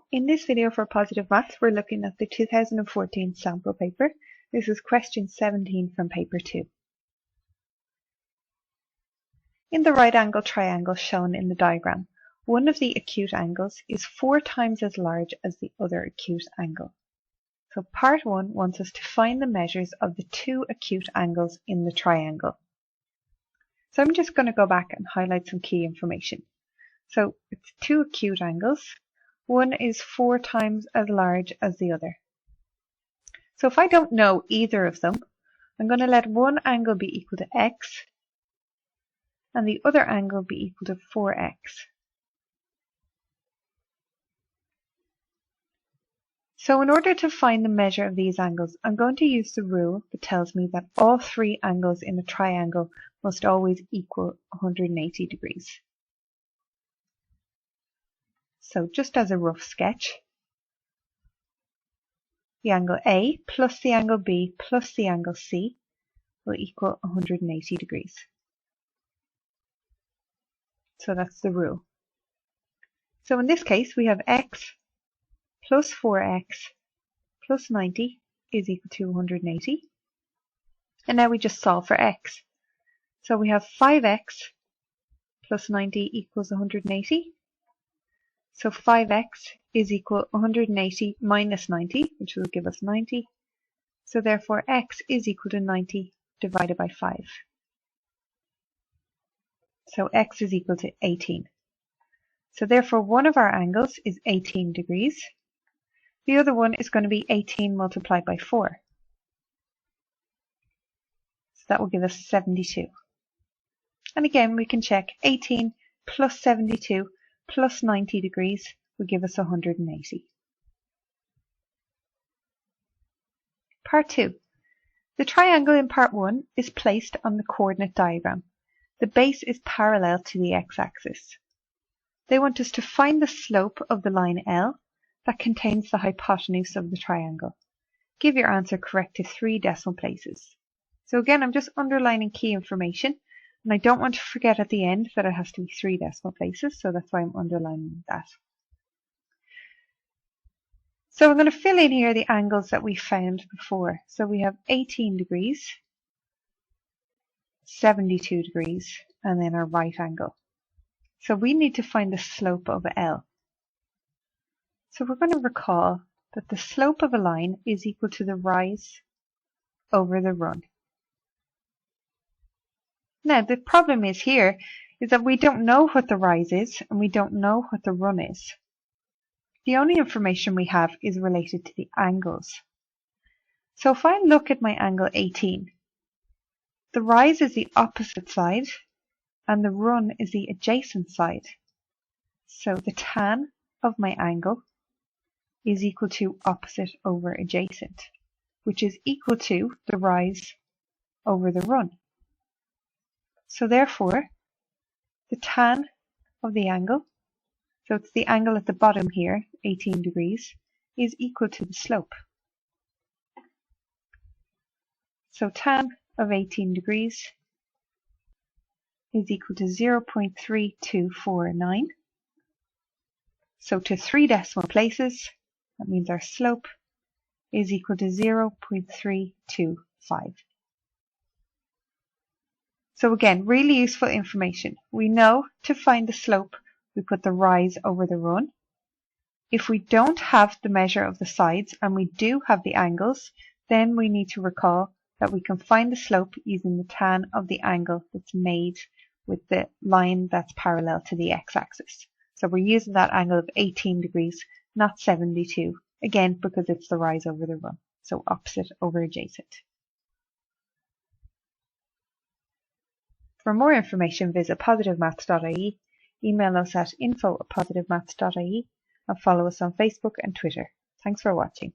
In this video for Positive Maths, we're looking at the 2014 sample paper. This is question 17 from paper 2. In the right angle triangle shown in the diagram, one of the acute angles is 4 times as large as the other acute angle. So part 1 wants us to find the measures of the 2 acute angles in the triangle. So I'm just going to go back and highlight some key information. So it's 2 acute angles. One is 4 times as large as the other. So if I don't know either of them, I'm going to let one angle be equal to x and the other angle be equal to 4x. So in order to find the measure of these angles, I'm going to use the rule that tells me that all 3 angles in a triangle must always equal 180 degrees. So just as a rough sketch, the angle A plus the angle B plus the angle C will equal 180 degrees. So that's the rule. So in this case, we have x plus 4x plus 90 is equal to 180. And now we just solve for x. So we have 5x plus 90 equals 180. So 5x is equal 180 minus 90, which will give us 90. So therefore x is equal to 90 divided by 5. So x is equal to 18. So therefore one of our angles is 18 degrees. The other one is going to be 18 multiplied by 4. So that will give us 72. And again we can check 18 plus 72 plus 90 degrees will give us 180. Part 2. The triangle in part 1 is placed on the coordinate diagram. The base is parallel to the x-axis. They want us to find the slope of the line L that contains the hypotenuse of the triangle. Give your answer correct to 3 decimal places. So again, I'm just underlining key information. And I don't want to forget at the end that it has to be 3 decimal places, so that's why I'm underlining that. So I'm going to fill in here the angles that we found before. So we have 18 degrees, 72 degrees, and then our right angle. So we need to find the slope of L. So we're going to recall that the slope of a line is equal to the rise over the run. Now, the problem is here is that we don't know what the rise is and we don't know what the run is. The only information we have is related to the angles. So if I look at my angle 18, the rise is the opposite side and the run is the adjacent side. So the tan of my angle is equal to opposite over adjacent, which is equal to the rise over the run. So therefore, the tan of the angle, so it's the angle at the bottom here, 18 degrees, is equal to the slope. So tan of 18 degrees is equal to 0.3249. So to 3 decimal places, that means our slope is equal to 0.325. So again, really useful information. We know to find the slope, we put the rise over the run. If we don't have the measure of the sides and we do have the angles, then we need to recall that we can find the slope using the tan of the angle that's made with the line that's parallel to the x-axis. So we're using that angle of 18 degrees, not 72, again because it's the rise over the run, so opposite over adjacent. For more information, visit PositiveMaths.ie, email us at info@PositiveMaths.ie, and follow us on Facebook and Twitter. Thanks for watching.